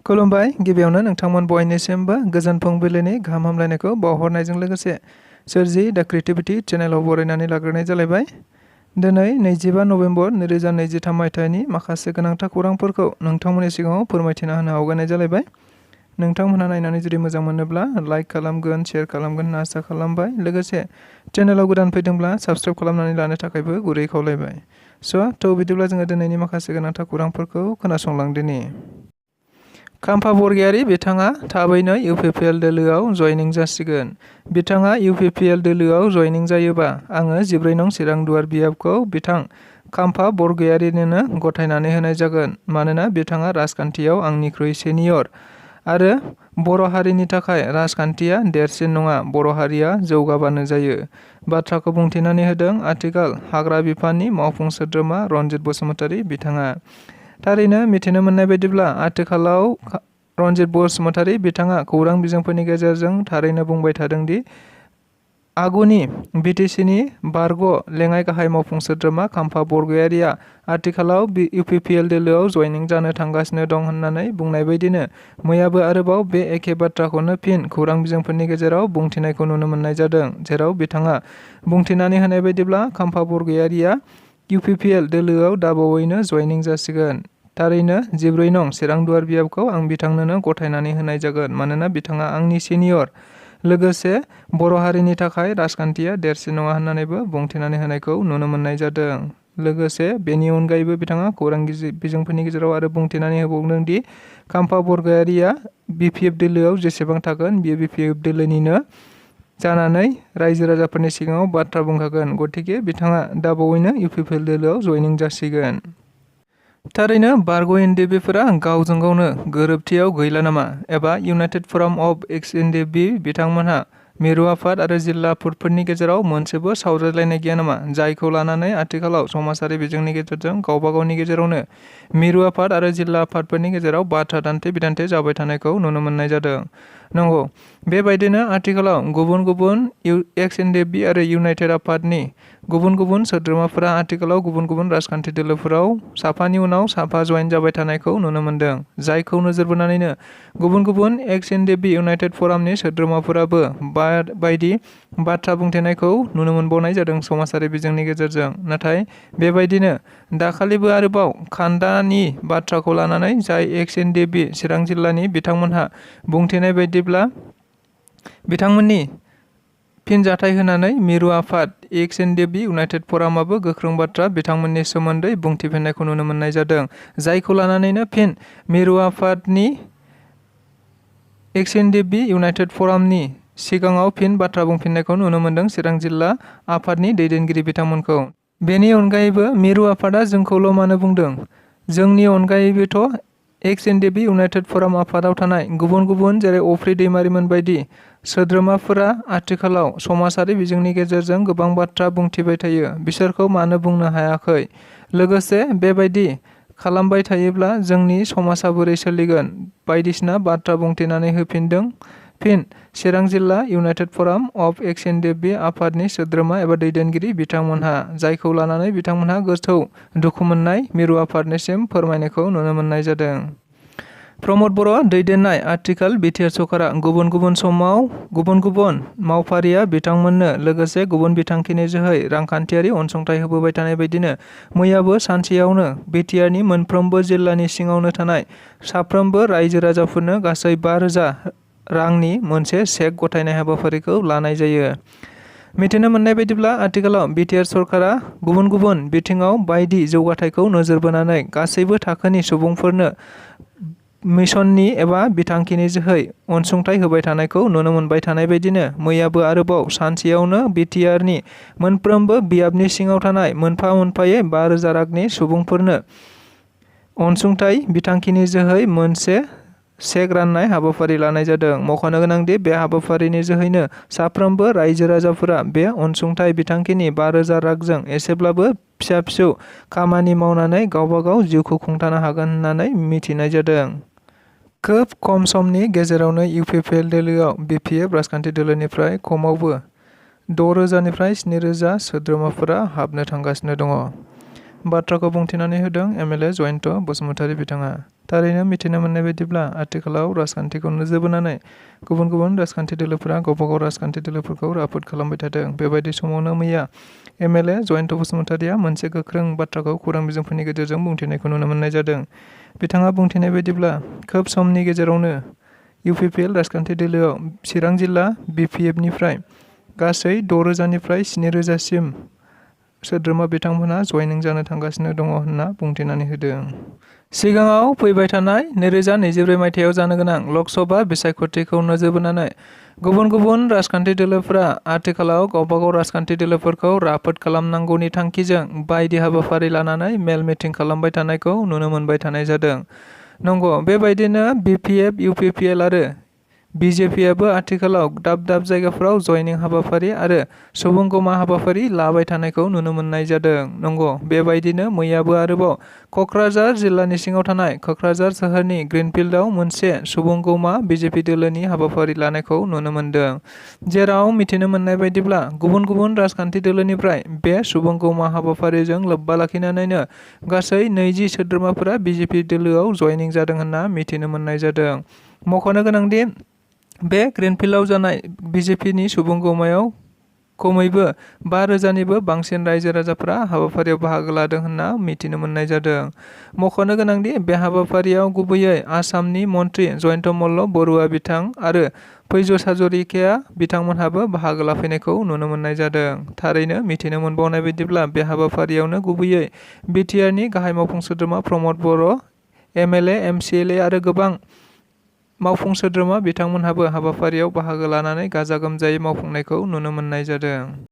खुलुमबाय गिबियावनो नोंथांमोन बयनिसिमबो गोजोन फुंबिलिनि गाहाम हामलायनायखौ बावहरनायजों लोगोसे सोरजि दा क्रिएटिभिटी चेनेलाव बरायनानै लाग्रोनाय जालायबाय। दिनै 25 नभेम्बर 2023 मायथाइनि माखासे गोनांथार खौरांफोरखौ नोंथांमोननि सिगाङाव फोरमायथिना होनो आवगायनाय जालायबाय। नोंथांमोनहा नायनानै जुदि मोजां मोनोब्ला लाइक खालामगोन, शेयार खालामगोन होनना आसा खालामबाय। लोगोसे चेनेलाव गोदान फैदोंब्ला साबस्क्राइब खालामनानै लानो थाखायबो गुरै खावलायबाय। बिदिब्ला जोङो दिनैनि माखासे गोनांथार खौरांफोरखौ खोनासंलांदिनि। खाम्फा बरगयारी बिथाङा थाबैनो इउपिपिएल दोलोआव जयनिं जासिगोन। बिथाङा इउपिपिएल दोलोआव जयनिं जायोबा आङो 14 नं चिरां दुवार बियाबखौ बिथां खाम्फा बरगयारीनो गथायनानै होनाय जागोन। मानोना बिथाङा राजखान्थियाव आंनिख्रुइ सेनियर आरो बर' हारिनि थाखाय राजखान्थिया देरसिन नङा, बर' हारिया जौगाबानो जायो। बाथ्राखौ बुंथिनानै होदों आथिखाल हाग्रा बिफाननि मावफुं सोद्रोमा रनजित बसुमतारी बिथाङा। थारैनो मिथिनो मोननाय बायदिब्ला आथिखालाव रनजित बसुमतारी बिथाङा खौरां बिजोंफोरनि गेजेरजों थारैनो बुंबाय थादोंदि आगुनि बिटिसिनि बारग' लेङाइ गाहाय मावफुं सोद्रोमा खाम्फा बरगयारीया आथिखालाव इउपिपिएल दोलोआव जयनिं जानो थांगासिनो दं होननानै बुंनाय बायदिनो मैयाबो आरोबाव बे एखे बाथ्राखौनो फिन खौरां बिजोंफोरनि गेजेराव बुंथिनायखौ नुनो मोननाय जादों। जेराव बिथाङा बुंथिनानै होनाय बायदिब्ला खाम्फा बरगयारीया इउपिपिएल दोलोआव दाबावैनो जयनिं जासिगोन। थारैनो 14 नं चिरां दुवार बियाबखौ आं बिथांनोनो गथायनानै होनाय जागोन। मानोना बिथाङा आंनि सिनियर, लोगोसे बर' हारिनि थाखाय राजखान्थिया देरसिन नङा होननानैबो बुंथिनानै होनायखौ नुनो मोननाय जादों। लोगोसे बेनि अनगायैबो बिथाङा खौरां बिजोंफोरनि गेजेराव आरो बुंथिनानै होबावदों दि खाम्फा बरगयारीया बिपिएफ दोलोआव जेसेबां थागोन बियो बिपिएफ दोलोनिनो जानानै रायजो राजाफोरनि सिगाङाव बाथ्रा बुंखागोन। गतिके बिथाङा दाबावैनो इउपिपिएल दोलोआव जयनिं जासिगोन। थारैनो बारग' एनडिएफबिफोरा गावजों गावनो गोरोबथियाव गैला नामा? एबा इउनाइटेड फराम अफ एक्स एनडिएफबि बिथांमोनहा मिरु आफाद आरो जिल्ला आफादफोरनि गेजेराव मोनसेबो सावरायलायनाय गैया नामा? जायखौ लानानै आथिखालाव समाजारि बिजोंनि गेजेरजों गावबा गावनि गेजेरावनो मिरु आफाद आरो जिल्ला आफादफोरनि गेजेराव बाथ्रा दान्थे-बिदान्थे जाबाय थानायखौ नुनो मोननाय जादों। नंगौ, बेबायदिनो आथिखालाव गुबुन गुबुन एक्स एनडिएफबि आरो इउनाइटेड आफादनि गुबुन गुबुन सोद्रोमाफोरा आथिखालाव गुबुन गुबुन राजखान्थि दोलोफोराव साफानि उनाव साफा जयेन जाबाय थानायखौ नुनो मोनदों। जायखौ नोजोर बोनानैनो गुबुन गुबुन एक्स एनडिएफबि इउनाइटेड फरामनि सोद्रोमाफोराबो बायदि बाथ्रा बुंथिनायखौ नुनो मोनबावनाय जादों समाजारि बिजोंनि गेजेरजों। नाथाय बेबायदिनो दाखालिबो आरोबाव खान्दानि बाथ्राखौ लानानै जाय एक्स एनडिएफबि चिरां जिल्लानि बिथांमोनहा बुंथिनाय बायदिब्ला बिथांमोननि फिनजाथाय होनानै मिरु आफाद एक्स एनडिएफबि इउनाइटेड फरामाबो गोख्रों बाथ्रा बिथांमोननि सोमोन्दै बुंथिफिननायखौ नुनो मोननाय जादों। जायखौ लानानैनो फिन मिरु आफादनि एक्स एनडिएफबि इउनाइटेड फरामनि सिगाङाव फिन बाथ्रा बुंफिननायखौ नुनो मोनदों चिरां जिल्ला आफादनि दैदेनगिरि बिथांमोनखौ। बेनि अनगायैबो मिरु आफादा जोंखौल' मानो बुंदों? जोंनि अनगायैबोथ' एक्स एनडिएफबि इउनाइटेड फराम आफादाव थानाय गुबुन गुबुन जेरै अफ्रि दैमारिमोन बायदि सोद्रोमाफोरा आथिखालाव समाजारि बिजोंनि गेजेरजों गोबां बाथ्रा बुंथिबाय थायो। बिसोरखौ मानो बुंनो हायाखै? लोगोसे बेबायदि खालामबाय थायोब्ला जोंनि समाजा बोरै सोलिगोन? बायदिसिना बाथ्रा बुंथिनानै होफिनदों फिन चिरां जिल्ला इउनाइटेड फराम अफ एक्स एनडिएफबि आफादनि सोद्रोमा एबा दैदेनगिरि बिथांमोनहा। जायखौ लानानै बिथांमोनहा गोथौ दुखु मोननाय मिरु आफादनिसिम फोरमायनायखौ नुनो मोननाय जादों। प्रमद बर' दैदेननाय आथिखाल बिटिआर सरकारा गुबुन गुबुन समाव गुबुन गुबुन मावफारिया बिथांमोननो लोगोसे गुबुन बिथांखिनि जोहै रांखान्थियारि अनसुंथाइ होबोबाय थानाय बायदिनो मैयाबो सानसेयावनो बिटिआरनि मोनफ्रोमबो जिल्लानि सिङावनो थानाय साफ्रोमबो रायजो राजाफोरनो गासै 5,000 रांनि मोनसे चेक गथायनाय हाबाफारिखौ लानाय जायो। मिथिनो मोननाय बायदिब्ला आथिखालाव बिटिआर सरकारा गुबुन गुबुन बिथिङाव बायदि जौगाथायखौ नोजोर बोनानै गासैबो थाखोनि सुबुंफोरनो मिशननि एबा बिथांखिनि जोहै अनसुंथाइ होबाय थानायखौ नुनो मोनबाय थानाय बायदिनो मैयाबो आरोबाव सानसेयावनो बिटिआरनि मोनफ्रोमबो बियाबनि सिङाव थानाय मोनफा मोनफायै 5,000 रांनि सुबुंफोरनो अनसुंथाइ बिथांखिनि जोहै मोनसे चेक राननाय हाबाफारि लानाय जादों। मख'नो गोनांदि बे हाबाफारिनि जोहैनो साफ्रोमबो रायजो राजाफोरा बे अनसुंथाइ बिथांखिनि 5,000 रांजों एसेब्लाबो फिसा फिसौ खामानि मावनानै गावबा गाव जिउखौ खुंथानो हागोन होननानै मिथिनाय जादों। खोब खम समनि गेजेरावनो इउपिपिएल दोलोआव बिपिएफ राजखान्थि दोलोनिफ्राय खमावबो 6,000 निफ्राय 7,000 सोद्रोमाफोरा हाबनो थांगासिनो दङ। बाथ्राखौ बुंथिनानै होदों एमएलए जयन्त बसुमतारी बिथाङा। थारैनो मिथिनो मोननाय बायदिब्ला आथिखालाव राजखान्थिखौ नोजोर बोनानै गुबुन गुबुन राजखान्थि दोलोफोरा गावबागाव राजखान्थि दोलोफोरखौ राफोद खालामबाय थादों। बेबायदि समावनो मैया एमएलए जयन्त बसुमतारीया मोनसे गोख्रों बाथ्राखौ खौरां बिजोंफोरनि गेजेरजों बुंथिनायखौ नुनो मोननाय जादों। बिथाङा बुंथिनाय बायदिब्ला खोब समनि गेजेरावनो इउपिपिएल राजखान्थि दोलोआव चिरां जिल्ला बिपिएफनिफ्राय गासै 6,000निफ्राय 7,000सिम सोद्रोमा बिथांमोनहा जयनिं जानो थांगासिनो दङ होनना बुंथिनानै होदों। सिगाङाव फैबाय थानाय 2024 मायथाइयाव जानो गोनां लकसभा बिसायख'थिखौ नोजोर बोनानै गुबुन गुबुन राजखान्थि दोलोफोरा आथिखालाव गावबागाव राजखान्थि दोलोफोरखौ राफोद खालामनांगौनि थांखिजों बायदि हाबाफारि लानानै मेल मिटिं खालामबाय थानायखौ नुनो मोनबाय थानाय जादों। नंगौ, बेबायदिनो बिपिएफ, इउपिपिएल आरो बिजेपिआबो आथिखालाव दाब दाब जायगाफोराव जयनिं हाबाफारि आरो सुबुंगमा हाबाफारि लाबाय थानायखौ नुनो मोननाय जादों। नंगौ, बेबायदिनो मैयाबो आरोबाव क'क्राझार जिल्लानि सिङाव थानाय क'क्राझार सोहोरनि ग्रिनफिल्डआव मोनसे सुबुंगमा बिजेपि दोलोनि हाबाफारि लानायखौ नुनो मोनदों। जेराव मिथिनो मोननाय बायदिब्ला गुबुन गुबुन राजखान्थि दोलोनिफ्राय बे सुबुंगमा हाबाफारिजों लोब्बा लाखिनानैनो गासै 20 सोद्रोमाफोरा बिजेपि दोलोआव जयनिं जादों होनना मिथिनो मोननाय जादों। मख'नो गोनांदि बे ग्रिनफिल्डआव जानाय बिजेपिनि सुबुंगमायाव खमैबो 5,000निबो बांसिन रायजो राजाफोरा हाबाफारियाव बाहागो लादों होनना मिथिनो मोननाय जादों। मख'नो गोनांदि बे हाबाफारियाव गुबैयै आसामनि मन्त्रि जयन्त मल्ल बरुवा बिथां आरो फैजस हाजरिकाया बिथांमोनहाबो बाहागो लाफैनायखौ नुनो मोननाय जादों। थारैनो मिथिनो मोनबावनाय बायदिब्ला बे हाबाफारियावनो गुबैयै बिटिआरनि गाहाय मावफुं सोद्रोमा प्रमद बर', एमएलए, एमसिएलए आरो गोबां मावफुं सोद्रोमा बिथांमोनहाबो हाबाफारियाव बाहागो लानानै गाजा गोमजायै मावफुंनायखौ नुनो मोननाय जादों।